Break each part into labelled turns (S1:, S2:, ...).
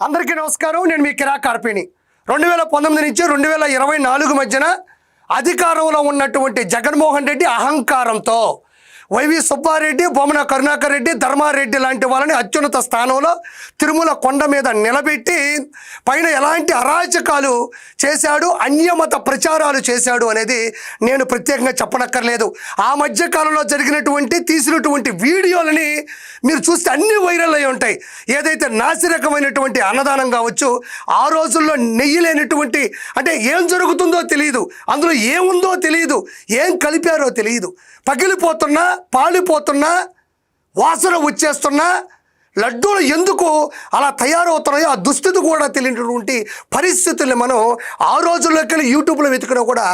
S1: అందరికీ నమస్కారం. నేను మీ కిరా కార్పిణి. 2019 నుంచి 2024 మధ్యన అధికారంలో ఉన్నటువంటి జగన్మోహన్ రెడ్డి అహంకారంతో వైవి సుబ్బారెడ్డి, బొమ్మన కరుణాకర్ రెడ్డి, ధర్మారెడ్డి లాంటి వాళ్ళని అత్యున్నత స్థానంలో తిరుమల కొండ మీద నిలబెట్టి పైన ఎలాంటి అరాచకాలు చేశాడు, అన్యమత ప్రచారాలు చేశాడు అనేది నేను ప్రత్యేకంగా చెప్పనక్కర్లేదు. ఆ మధ్య కాలంలో తీసినటువంటి వీడియోలని మీరు చూస్తే అన్ని వైరల్ అయి ఉంటాయి. ఏదైతే నాసిరకమైనటువంటి అన్నదానం కావచ్చు, ఆ రోజుల్లో నెయ్యి లేనటువంటి, అంటే ఏం జరుగుతుందో తెలియదు, అందులో ఏముందో తెలియదు, ఏం కలిపారో తెలియదు, పగిలిపోతున్నా పాలిపోతున్నా వాసన వచ్చేస్తున్నా లడ్డూలు ఎందుకు అలా తయారవుతున్నాయో ఆ దుస్థితి కూడా తెలియనటువంటి పరిస్థితుల్ని మనం ఆ రోజుల్లోకి యూట్యూబ్లో వెతికినా కూడా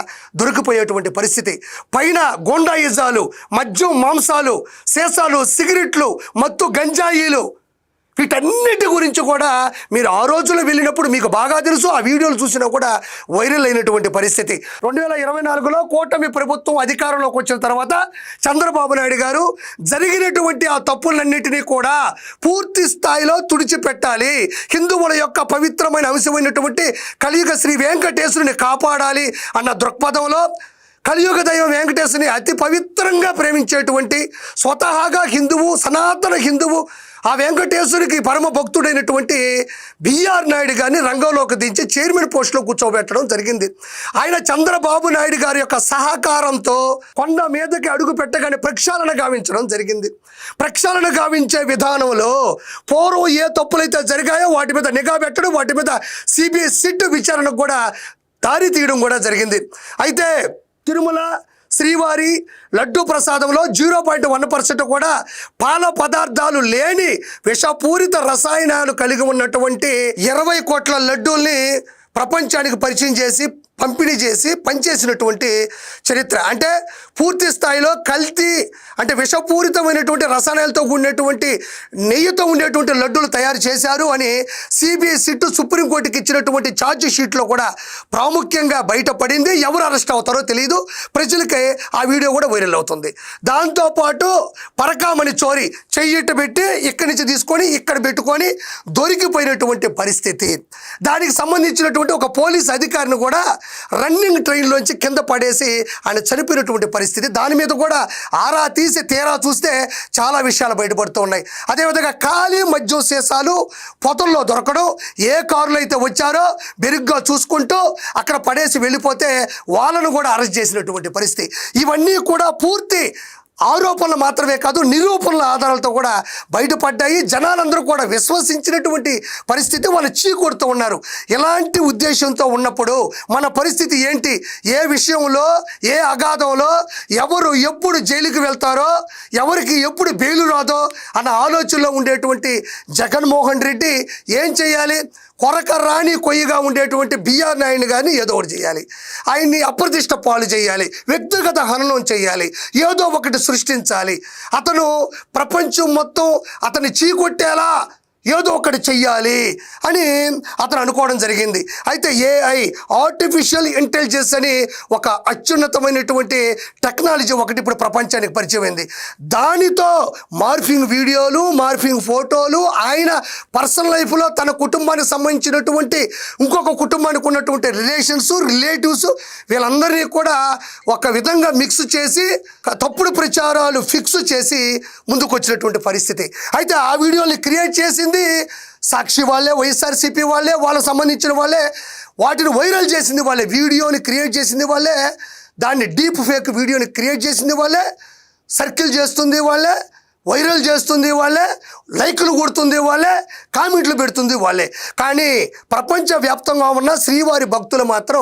S1: దొరికిపోయేటువంటి పరిస్థితి. పైన గోండాయిజాలు, మద్యం, మాంసాలు, సీసాలు, సిగరెట్లు, మత్తు గంజాయిలు, వీటన్నిటి గురించి కూడా మీరు ఆ రోజుల్లో వెళ్ళినప్పుడు మీకు బాగా తెలుసు. ఆ వీడియోలు చూసినా కూడా వైరల్ అయినటువంటి పరిస్థితి. 2024లో కూటమి ప్రభుత్వం అధికారంలోకి వచ్చిన తర్వాత చంద్రబాబు నాయుడు గారు జరిగినటువంటి ఆ తప్పులన్నింటినీ కూడా పూర్తి స్థాయిలో తుడిచిపెట్టాలి, హిందువుల యొక్క పవిత్రమైన అంశమైనటువంటి కలియుగ శ్రీ వెంకటేశ్వరుని కాపాడాలి అన్న దృక్పథంలో కలియుగ దైవం వెంకటేశ్వరుని అతి పవిత్రంగా ప్రేమించేటువంటి స్వతహాగా హిందువు, సనాతన హిందువు, ఆ వెంకటేశ్వరికి పరమ భక్తుడైనటువంటి బిఆర్ నాయుడు గారిని రంగంలోకి దించి చైర్మన్ పోస్టులో కూర్చోబెట్టడం జరిగింది. ఆయన చంద్రబాబు నాయుడు గారి యొక్క సహకారంతో కొండ మీదకి అడుగు పెట్టగానే ప్రక్షాళన గావించడం జరిగింది. ప్రక్షాళన గావించే విధానంలో పూర్వం ఏ తప్పులైతే జరిగాయో వాటి మీద నిఘా పెట్టడం, వాటి మీద సిబిఐ సిట్ విచారణకు కూడా దారి తీయడం కూడా జరిగింది. అయితే తిరుమల శ్రీవారి లడ్డు ప్రసాదంలో 0.1% కూడా పాల పదార్థాలు లేని విషపూరిత రసాయనాలు కలిగి ఉన్నటువంటి 20 కోట్ల లడ్డూల్ని ప్రపంచానికి పరిచయం చేసి పంపిణీ చేసి పనిచేసినటువంటి చరిత్ర. అంటే పూర్తి స్థాయిలో కల్తీ, అంటే విషపూరితమైనటువంటి రసాయనాలతో కూడినటువంటి నెయ్యితో ఉండేటువంటి లడ్డూలు తయారు చేశారు అని సిబిఐ సిట్ సుప్రీంకోర్టుకి ఇచ్చినటువంటి ఛార్జ్ షీట్లో కూడా ప్రాముఖ్యంగా బయటపడింది. ఎవరు అరెస్ట్ అవుతారో తెలియదు, ప్రజలకి ఆ వీడియో కూడా వైరల్ అవుతుంది. దాంతోపాటు పరకామణి చోరీ చెయ్యిట పెట్టి ఇక్కడి నుంచి తీసుకొని ఇక్కడ పెట్టుకొని దొరికిపోయినటువంటి పరిస్థితి. దానికి సంబంధించినటువంటి ఒక పోలీస్ అధికారిని కూడా రన్నింగ్ ట్రైన్లోంచి కింద పడేసి ఆయన చనిపోయినటువంటి పరిస్థితి. దాని మీద కూడా ఆరా తీసి తీరా చూస్తే చాలా విషయాలు బయటపడుతూ ఉన్నాయి. అదేవిధంగా ఖాళీ మద్యం సీసాలు పొతల్లో దొరకడం, ఏ కారులో అయితే వచ్చారో బెరుగ్గా చూసుకుంటూ అక్కడ పడేసి వెళ్ళిపోతే వాళ్ళను కూడా అరెస్ట్ చేసినటువంటి పరిస్థితి. ఇవన్నీ కూడా పూర్తి ఆరోపణలు మాత్రమే కాదు, నిరూపణల ఆధారాలతో కూడా బయటపడ్డాయి. జనాలందరూ కూడా విశ్వసించినటువంటి పరిస్థితి, వాళ్ళు చీకొడుతూ ఉన్నారు. ఎలాంటి ఉద్దేశంతో ఉన్నప్పుడు మన పరిస్థితి ఏంటి, ఏ విషయంలో, ఏ అగాధంలో ఎవరు ఎప్పుడు జైలుకి వెళ్తారో, ఎవరికి ఎప్పుడు బెయిలు రాదో అన్న ఆలోచనలో ఉండేటువంటి జగన్మోహన్ రెడ్డి ఏం చేయాలి, కొరక రాని కొయ్యగా ఉండేటువంటి బిఆర్ నాయుడు గారిని ఏదో ఒకటి చేయాలి, ఆయన్ని అప్రతిష్ట పాలు చేయాలి, వ్యక్తిగత హననం చేయాలి, ఏదో ఒకటి సృష్టించాలి, అతను ప్రపంచం మొత్తం అతన్ని చీకొట్టేలా ఏదో ఒకటి చెయ్యాలి అని అతను అనుకోవడం జరిగింది. అయితే ఏఐ, ఆర్టిఫిషియల్ ఇంటెలిజెన్స్ అని ఒక అత్యున్నతమైనటువంటి టెక్నాలజీ ఒకటి ఇప్పుడు ప్రపంచానికి పరిచయం అయింది. దానితో మార్ఫింగ్ వీడియోలు, మార్ఫింగ్ ఫోటోలు, ఆయన పర్సనల్ లైఫ్లో తన కుటుంబానికి సంబంధించినటువంటి ఇంకొక కుటుంబానికి ఉన్నటువంటి రిలేటివ్స్ వీళ్ళందరినీ కూడా ఒక విధంగా మిక్స్ చేసి తప్పుడు ప్రచారాలు ఫిక్స్ చేసి ముందుకు వచ్చినటువంటి పరిస్థితి. అయితే ఆ వీడియోని క్రియేట్ చేసింది సాక్షి వాళ్ళే, వైఎస్ఆర్సీపీ వాళ్ళే, వాళ్ళకు సంబంధించిన వాళ్ళే, వాటిని వైరల్ చేసింది వాళ్ళే, వీడియోని క్రియేట్ చేసింది వాళ్ళే, దాన్ని డీప్ ఫేక్ వీడియోని క్రియేట్ చేసింది వాళ్ళే, సర్కిల్ చేస్తుంది వాళ్ళే, వైరల్ చేస్తుంది వాళ్ళే, లైకులు కొడుతుంది వాళ్ళే, కామెంట్లు పెడుతుంది వాళ్ళే. కానీ ప్రపంచవ్యాప్తంగా ఉన్న శ్రీవారి భక్తులు మాత్రం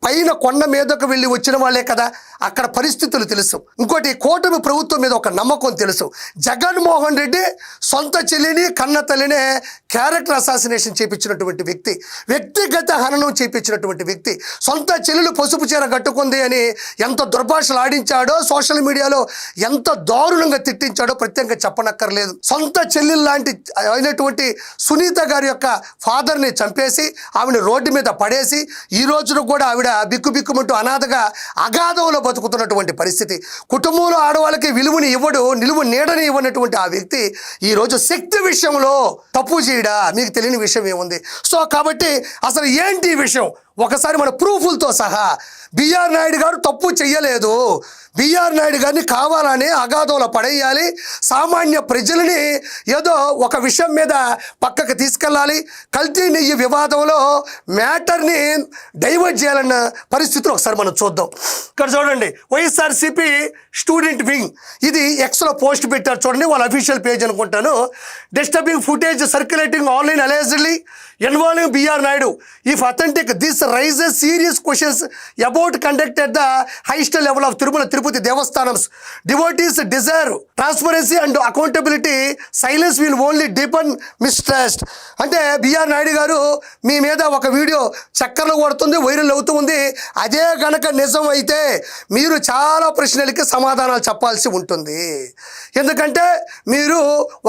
S1: పైన కొండ మీదకు వెళ్ళి వచ్చిన వాళ్ళే కదా, అక్కడ పరిస్థితులు తెలుసు. ఇంకోటి, కూటమి ప్రభుత్వం మీద ఒక నమ్మకం తెలుసు. జగన్మోహన్ రెడ్డి సొంత చెల్లిని, కన్న తల్లినే క్యారెక్టర్ అసాసినేషన్ చేయించినటువంటి వ్యక్తి, వ్యక్తిగత హననం చేయించినటువంటి వ్యక్తి. సొంత చెల్లెలు పసుపు చీర కట్టుకుంది అని ఎంత దుర్భాషలు ఆడించాడో, సోషల్ మీడియాలో ఎంత దారుణంగా తిట్టించాడో ప్రత్యేకంగా చెప్పనక్కర్లేదు. సొంత చెల్లెలు లాంటి అయినటువంటి సునీత గారి యొక్క ఫాదర్ని చంపేసి ఆవిడ రోడ్డు మీద పడేసి ఈ రోజున కూడా ఆవిడ బిక్కుబిక్కుమంటూ అనాథగా అగాధంలో బతుకుతున్నటువంటి పరిస్థితి. కుటుంబంలో ఆడవాళ్ళకి విలువని ఇవ్వడు, నిలువు నీడని ఇవ్వనటువంటి ఆ వ్యక్తి ఈరోజు శక్తి విషయంలో తప్పు చేయడా? మీకు తెలియని విషయం ఏముంది? సో కాబట్టి అసలు ఏంటి ఈ విషయం ఒకసారి మన ప్రూఫులతో సహా. బిఆర్ నాయుడు గారు తప్పు చెయ్యలేదు. బిఆర్ నాయుడు గారిని కావాలని అగాధంలో పడేయాలి, సామాన్య ప్రజలని ఏదో ఒక విషయం మీద పక్కకు తీసుకెళ్ళాలి, కల్తీ నెయ్యి వివాదంలో మ్యాటర్ని డైవర్ట్ చేయాలన్న పరిస్థితులు ఒకసారి మనం చూద్దాం. ఇక్కడ చూడండి, వైఎస్ఆర్సీపీ స్టూడెంట్ వింగ్, ఇది ఎక్స్లో పోస్ట్ పెట్టారు చూడండి, వాళ్ళ అఫీషియల్ పేజ్ అనుకుంటాను. Disturbing footage circulating online allegedly involving BR Naidu. If authentic this raises serious questions about conduct at the highest level of Tirupati Devasthanams. Devotees desire transparency and accountability. Silence will only deepen mistrust. అంటే BR Naidu గారు మీ మీద ఒక video చక్కర్లు కొడుతుంది, viral అవుతూ ఉంది. అదే గనక నిజం అయితే మీరు చాలా ప్రశ్నలకి సమాధానాలు చెప్పాల్సి ఉంటుంది. ఎందుకంటే మీరు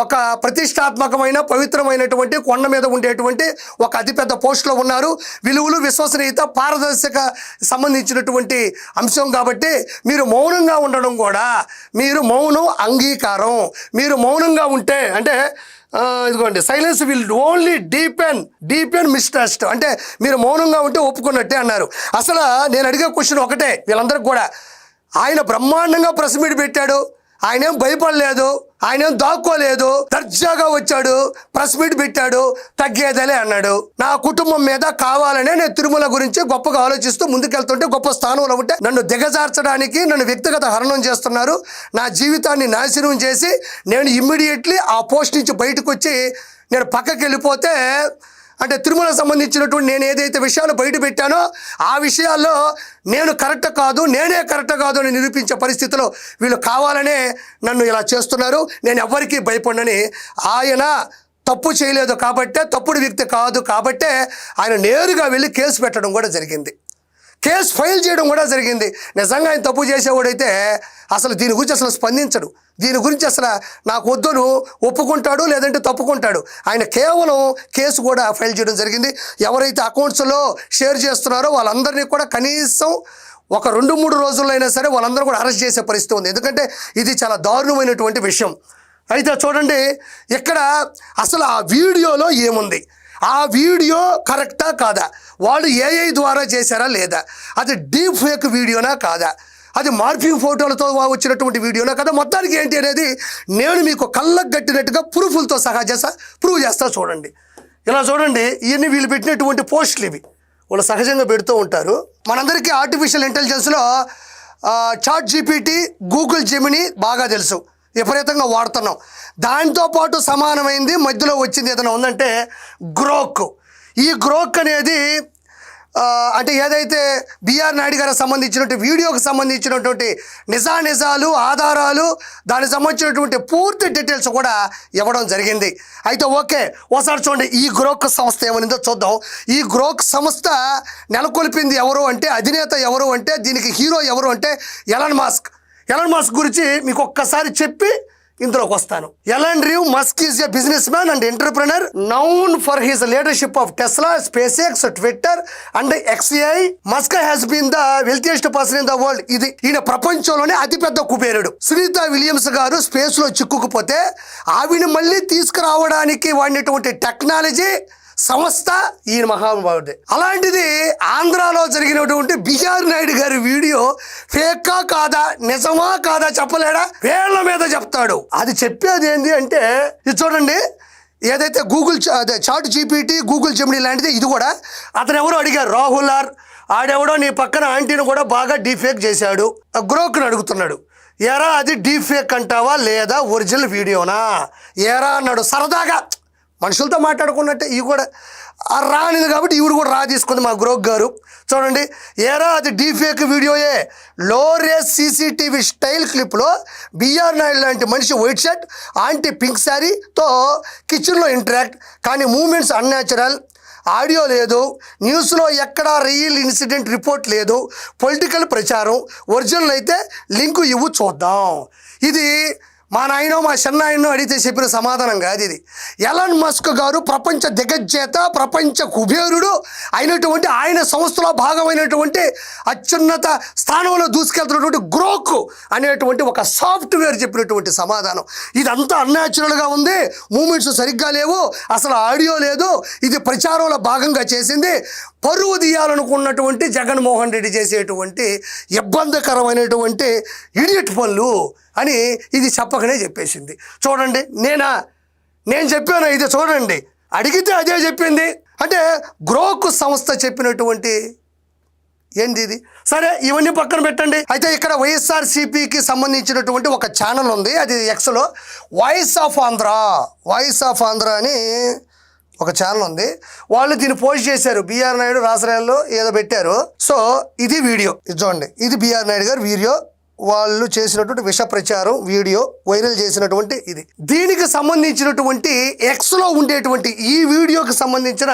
S1: ఒక ప్రతిష్టాత్మకమైన పవిత్రమైనటువంటి కొండ మీద ఉండేటువంటి ఒక అతిపెద్ద పోస్ట్లో ఉన్నారు. విలువలు, విశ్వసనీయత, పారదర్శక సంబంధించినటువంటి అంశం కాబట్టి మీరు మౌనంగా ఉండడం కూడా, మీరు మౌనం అంగీకారం. మీరు మౌనంగా ఉంటే అంటే ఇదిగోండి, silence will only deepen mistrust. అంటే మీరు మౌనంగా ఉంటే ఒప్పుకున్నట్టే అన్నారు. అసలు నేను అడిగే క్వశ్చన్ ఒకటే వీళ్ళందరికీ కూడా. ఆయన బ్రహ్మాండంగా ప్రెస్ మీట్ పెట్టాడు, ఆయన ఏం భయపడలేదు, ఆయన ఏం దాక్కోలేదు, దర్జాగా వచ్చాడు, ప్రెస్ మీట్ పెట్టాడు, తగ్గేదలే అన్నాడు. నా కుటుంబం మీద కావాలనే నేను తిరుమల గురించి గొప్పగా ఆలోచిస్తూ ముందుకెళ్తుంటే గొప్ప స్థానంలో ఉంటే నన్ను దిగజార్చడానికి, నన్ను వ్యక్తిగత హరణం చేస్తున్నారు, నా జీవితాన్ని నాశనం చేసి నేను ఇమ్మీడియట్లీ ఆ పోస్ట్ నుంచి బయటకు వచ్చి నేను పక్కకి వెళ్ళిపోతే, అంటే తిరుమలకు సంబంధించినటువంటి నేను ఏదైతే విషయాలు బయట పెట్టానో ఆ విషయాల్లో నేను కరెక్ట్ కాదు, నేనే కరెక్ట్ కాదు అని నిరూపించే పరిస్థితిలో వీళ్ళు కావాలనే నన్ను ఇలా చేస్తున్నారు, నేను ఎవరికీ భయపడనని. ఆయన తప్పు చేయలేదు కాబట్టే, తప్పుడు వ్యక్తి కాదు కాబట్టే ఆయన నేరుగా వెళ్ళి కేసు పెట్టడం కూడా జరిగింది, కేసు ఫైల్ చేయడం కూడా జరిగింది. నిజంగా ఆయన తప్పు చేసేవాడైతే అసలు దీని గురించి అసలు స్పందించడు, దీని గురించి అసలు నాకు వద్దును ఒప్పుకుంటాడు, లేదంటే తప్పుకుంటాడు. ఆయన కేవలం కేసు కూడా ఫైల్ చేయడం జరిగింది. ఎవరైతే అకౌంట్స్లో షేర్ చేస్తున్నారో వాళ్ళందరినీ కూడా కనీసం ఒక 2-3 రోజుల్లో అయినా సరే వాళ్ళందరూ కూడా అరెస్ట్ చేసే పరిస్థితి ఉంది. ఎందుకంటే ఇది చాలా దారుణమైనటువంటి విషయం. అయితే చూడండి, ఇక్కడ అసలు ఆ వీడియోలో ఏముంది, ఆ వీడియో కరెక్టా కాదా, వాళ్ళు ఏఐ ద్వారా చేశారా లేదా, అది డీప్ ఫేక్ వీడియోనా కాదా, అది మార్ఫింగ్ ఫోటోలతో వచ్చినటువంటి వీడియోనా కదా, మొత్తానికి ఏంటి అనేది నేను మీకు కళ్ళకు గట్టినట్టుగా ప్రూఫులతో సహా ప్రూవ్ చేస్తా. చూడండి, ఇలా చూడండి, ఇవన్నీ వీళ్ళు పెట్టినటువంటి పోస్టులు ఇవి వాళ్ళు సహజంగా పెడుతూ ఉంటారు. మనందరికీ ఆర్టిఫిషియల్ ఇంటెలిజెన్స్లో చాట్ జీపీటీ, గూగుల్ జెమినీ బాగా తెలుసు, విపరీతంగా వాడుతున్నాం. దాంతోపాటు సమానమైంది మధ్యలో వచ్చింది ఏదైనా ఉందంటే గ్రోక్. ఈ గ్రోక్ అనేది అంటే ఏదైతే బిఆర్ నాయుడు గారికి సంబంధించినటువంటి వీడియోకి సంబంధించినటువంటి నిజాలు, ఆధారాలు, దానికి సంబంధించినటువంటి పూర్తి డీటెయిల్స్ కూడా ఇవ్వడం జరిగింది. అయితే ఓకే, ఒకసారి చూడండి ఈ గ్రోక్ సంస్థ ఏమనిందో చూద్దాం. ఈ గ్రోక్ సంస్థ నెలకొల్పింది ఎవరు అంటే, అధినేత ఎవరు అంటే, దీనికి హీరో ఎవరు అంటే ఎలాన్ మస్క్ గురించి మీకు ఒక్కసారి చెప్పి ఇందులోకి వస్తాను. Elon Reeve Musk is a businessman and entrepreneur known for his leadership of Tesla, SpaceX, Twitter and XAI. Musk has been the wealthiest person in the world. ఇది ఈయన ప్రపంచంలోనే అతిపెద్ద కుబేరుడు. సునీతా విలియమ్స్ గారు స్పేస్ లో చిక్కుకుపోతే ఆవిని మళ్ళీ తీసుకురావడానికి వాడినటువంటి టెక్నాలజీ సంస్థ ఈయన మహానుభావుడే. అలాంటిది ఆంధ్రాలో జరిగినటువంటి బిఆర్ నాయుడు గారి వీడియో ఫేకా కాదా, నిజమా కాదా చెప్పలేడా, వేళ్ల మీద చెప్తాడు. అది చెప్పేది ఏంటి అంటే ఇది చూడండి, ఏదైతే చాట్ జీపీటీ, గూగుల్ జెమినీ లాంటిది ఇది కూడా. అతను ఎవరో అడిగారు, రాహుల్ ఆడెవడో నీ పక్కన ఆంటీని కూడా బాగా డీఫేక్ చేశాడు. గ్రోక్ని అడుగుతున్నాడు, ఏరా అది డీఫేక్ అంటావా లేదా ఒరిజినల్ వీడియోనా ఏరా అన్నాడు. సరదాగా మనుషులతో మాట్లాడుకున్నట్టే ఇవి కూడా రానిది కాబట్టి ఈవిడ కూడా తీసుకుంది మా గ్రోక్ గారు. చూడండి, ఏరా అది డీఫేక్ వీడియోయే. లో రేస్ CCTV స్టైల్ క్లిప్లో బిఆర్ నాయుడు లాంటి మనిషి వైట్ షర్ట్, ఆంటీ పింక్ శారీతో కిచెన్లో ఇంటరాక్ట్, కానీ మూమెంట్స్ అన్యాచురల్, ఆడియో లేదు, న్యూస్లో ఎక్కడా రియల్ ఇన్సిడెంట్ రిపోర్ట్ లేదు, పొలిటికల్ ప్రచారం, ఒరిజినల్ అయితే లింకు ఇవ్వు చూద్దాం. ఇది మా నాయనో మా చిన్నాయనో అడిగితే చెప్పిన సమాధానం కాదు ఇది. ఎలాన్ మస్క్ గారు ప్రపంచ దిగ్గజేత, ప్రపంచ కుబేరుడు అయినటువంటి ఆయన సంస్థలో భాగమైనటువంటి అత్యున్నత స్థానంలో దూసుకెళ్తున్నటువంటి గ్రోక్ అనేటువంటి ఒక సాఫ్ట్వేర్ చెప్పినటువంటి సమాధానం. ఇదంతా అన్యాచురల్గా ఉంది, మూమెంట్స్ సరిగ్గా లేవు, అసలు ఆడియో లేదు, ఇది ప్రచారంలో భాగంగా చేసింది, పరువు తీయాలనుకున్నటువంటి జగన్మోహన్ రెడ్డి చేసేటువంటి ఇబ్బందికరమైనటువంటి ఇడియట్ పనులు అని ఇది చెప్పకనే చెప్పేసింది. చూడండి, నేను చెప్పాను, ఇది చూడండి, అడిగితే అదే చెప్పింది. అంటే గ్రోక్ సంస్థ చెప్పినటువంటి ఏంది ఇది? సరే, ఇవన్నీ పక్కన పెట్టండి. అయితే ఇక్కడ వైఎస్ఆర్సీపీకి సంబంధించినటువంటి ఒక ఛానల్ ఉంది, అది ఎక్స్లో వాయిస్ ఆఫ్ ఆంధ్ర అని ఒక ఛానల్ ఉంది. వాళ్ళు దీన్ని పోస్ట్ చేశారు, బిఆర్ నాయుడు రాసరాయల్లో ఏదో పెట్టారు. సో ఇది వీడియో, ఇది చూడండి, ఇది బిఆర్ నాయుడు గారు వీడియో, వాళ్ళు చేసినటువంటి విష ప్రచారం వీడియో వైరల్ చేసినటువంటి ఇది. దీనికి సంబంధించినటువంటి ఎక్స్లో ఉండేటువంటి ఈ వీడియోకి సంబంధించిన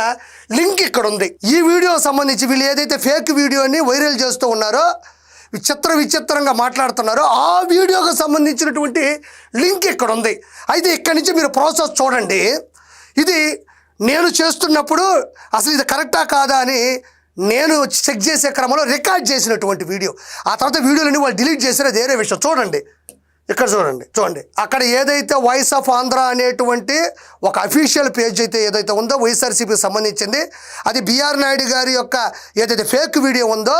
S1: లింక్ ఇక్కడ ఉంది. ఈ వీడియో సంబంధించి వీళ్ళు ఏదైతే ఫేక్ వీడియోని వైరల్ చేస్తూ ఉన్నారో, విచిత్రంగా మాట్లాడుతున్నారో, ఆ వీడియోకి సంబంధించినటువంటి లింక్ ఇక్కడ ఉంది. అయితే ఇక్కడి నుంచి మీరు ప్రాసెస్ చూడండి. ఇది నేను చేస్తున్నప్పుడు అసలు ఇది కరెక్టా కాదా అని నేను చెక్ చేసే క్రమంలో రికార్డ్ చేసినటువంటి వీడియో. ఆ తర్వాత వీడియోలని వాళ్ళు డిలీట్ చేసారో వేరే విషయం. చూడండి, ఇక్కడ చూడండి, అక్కడ ఏదైతే వాయిస్ ఆఫ్ ఆంధ్ర అనేటువంటి ఒక అఫీషియల్ పేజ్ అయితే ఏదైతే ఉందో వైఎస్ఆర్సీపీకి సంబంధించింది, అది బిఆర్ నాయుడు గారి యొక్క ఏదైతే ఫేక్ వీడియో ఉందో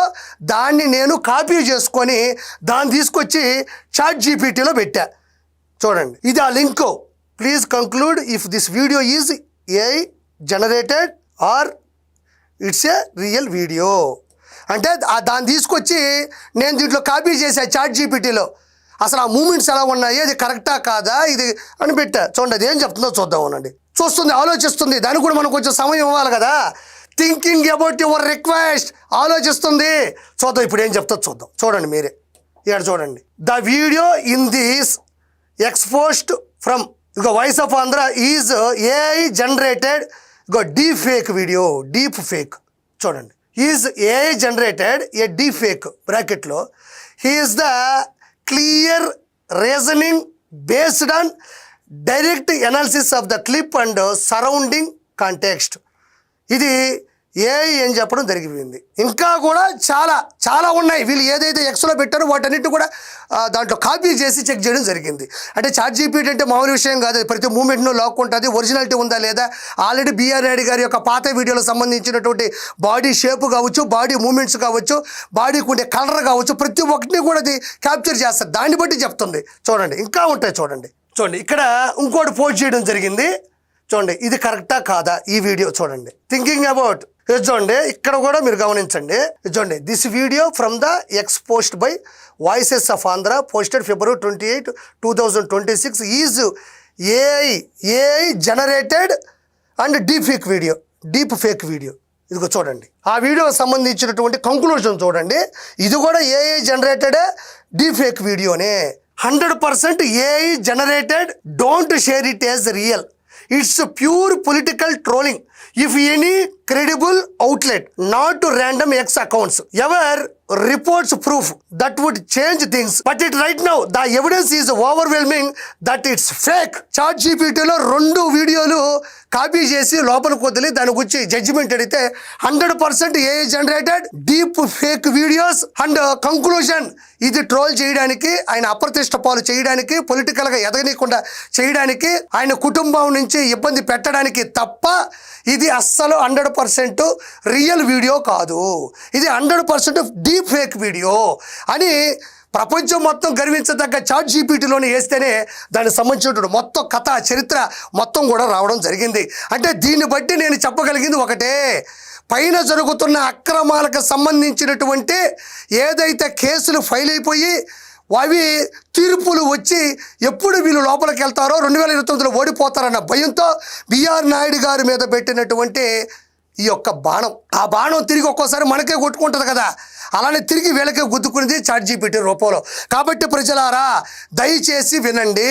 S1: దాన్ని నేను కాపీ చేసుకొని దాన్ని తీసుకొచ్చి చాట్ జీపీటీలో పెట్టా. చూడండి, ఇది ఆ link. Please conclude if this video is AI generated or it's a real video అంటే దాన్ని తీసుకొచ్చి నేను దీంట్లో కాపీ చేసా చాట్ జీపీటీలో. అసలు ఆ మూమెంట్స్ ఎలా ఉన్నాయి, అది కరెక్టా కాదా ఇది అని పెట్టా. చూడండి, అది ఏం చెప్తుందో చూద్దాం. అనండి, చూస్తుంది, ఆలోచిస్తుంది. దానికి కూడా మనకు కొంచెం సమయం ఇవ్వాలి కదా. థింకింగ్ అబౌట్ యువర్ రిక్వెస్ట్, ఆలోచిస్తుంది. చూద్దాం ఇప్పుడు ఏం చెప్తుందో చూద్దాం. చూడండి మీరే, ఇక్కడ చూడండి. The video in this exposed from voice of Andhra is AI generated deep fake video. Deep fake చూడండి, is AI generated a deep fake బ్రాకెట్లో he is the clear reasoning based on direct analysis of the clip and surrounding context. ఇది AI అని చెప్పడం జరిగింది. ఇంకా కూడా చాలా ఉన్నాయి. వీళ్ళు ఏదైతే ఎక్స్లో పెట్టారో వాటన్నిటి కూడా దాంట్లో కాపీ చేసి చెక్ చేయడం జరిగింది. అంటే చాట్ జీపీటీ అంటే మామూలు విషయం కాదు, ప్రతి మూమెంట్ను లాక్కుంటుంది. ఒరిజినాలిటీ ఉందా లేదా, ఆల్రెడీ బిఆర్ నాయుడు గారి యొక్క పాత వీడియోలకు సంబంధించినటువంటి బాడీ షేప్ కావచ్చు, బాడీ మూమెంట్స్ కావచ్చు, బాడీకి ఉండే కలర్ కావచ్చు, ప్రతి ఒక్కటిని కూడా అది క్యాప్చర్ చేస్తారు. దాన్ని బట్టి చెప్తుంది. చూడండి, ఇంకా ఉంటాయి. చూడండి, ఇక్కడ ఇంకోటి పోస్ట్ చేయడం జరిగింది. చూడండి, ఇది కరెక్టా కాదా ఈ వీడియో. చూడండి, థింకింగ్ అబౌట్. చూడండి, ఇక్కడ కూడా మీరు గమనించండి. చూడండి, this video from the X post by voices of Andhra posted February 28, 2026 is AI generated and deep fake video. ఇదిగో చూడండి, ఆ వీడియోకి సంబంధించినటువంటి కంక్లూజన్ చూడండి. ఇది కూడా ఏఐ జనరేటెడ్ డీప్ ఫేక్ వీడియోనే. 100% AI generated. Don't share it as real. It's a pure political trolling. If any credible outlet, not to random X accounts, ever reports proof that would change things, but right now the evidence is overwhelming that it's fake. Chat జీపీటీలో 2 వీడియోలు copy చేసి లోపలికి వదిలి దాని గురించి judgement అడిగితే 100% AI generated deep fake videos. And conclusion, ఇది troll చేయడానికి, ఆయన అప్రతిష్ట పాలు చేయడానికి, పొలిటికల్గా ఎదగనీయకుండా చేయడానికి, ఆయన కుటుంబం నుంచి ఇబ్బంది పెట్టడానికి తప్ప ఇది అస్సలు 100% రియల్ వీడియో కాదు. ఇది 100% డీప్ ఫేక్ వీడియో అని ప్రపంచం మొత్తం గర్వించదగ్గ చాట్ జీపీటీలోనే వేస్తేనే దానికి సంబంధించినటువంటి మొత్తం కథ చరిత్ర మొత్తం కూడా రావడం జరిగింది. అంటే దీన్ని బట్టి నేను చెప్పగలిగింది ఒకటే, పైన జరుగుతున్న అక్రమాలకు సంబంధించినటువంటి ఏదైతే కేసులు ఫైల్ అయిపోయి అవి తీర్పులు వచ్చి ఎప్పుడు వీళ్ళు లోపలికి వెళ్తారో 2029లో ఓడిపోతారన్న భయంతో బిఆర్ నాయుడు గారి మీద పెట్టినటువంటి ఈ యొక్క బాణం, ఆ బాణం తిరిగి ఒక్కోసారి మనకే కొట్టుకుంటుంది కదా. అలానే తిరిగి వీళ్ళకే గుద్దుకునేది ChatGPT రూపంలో. కాబట్టి ప్రజలారా దయచేసి వినండి.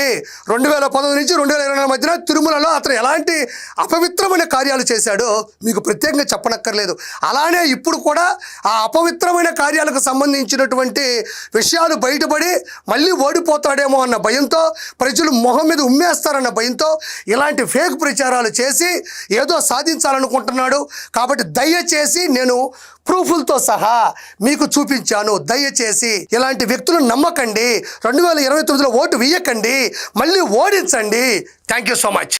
S1: 2019 నుంచి 2024 మధ్యన తిరుమలలో అతను ఎలాంటి అపవిత్రమైన కార్యాలు చేశాడో మీకు ప్రత్యేకంగా చెప్పనక్కర్లేదు. అలానే ఇప్పుడు కూడా ఆ అపవిత్రమైన కార్యాలకు సంబంధించినటువంటి విషయాలు బయటపడి మళ్ళీ ఓడిపోతాడేమో అన్న భయంతో, ప్రజలు మొహం మీద ఉమ్మేస్తారన్న భయంతో ఇలాంటి ఫేక్ ప్రచారాలు చేసి ఏదో సాధించాలనుకుంటున్నాడు. కాబట్టి దయచేసి నేను ప్రూఫ్లతో సహా మీకు చూపించాను. దయచేసి ఇలాంటి వ్యక్తులను నమ్మకండి. 2029లో ఓటు వేయకండి, మళ్ళీ ఓడించండి. Thank you so much.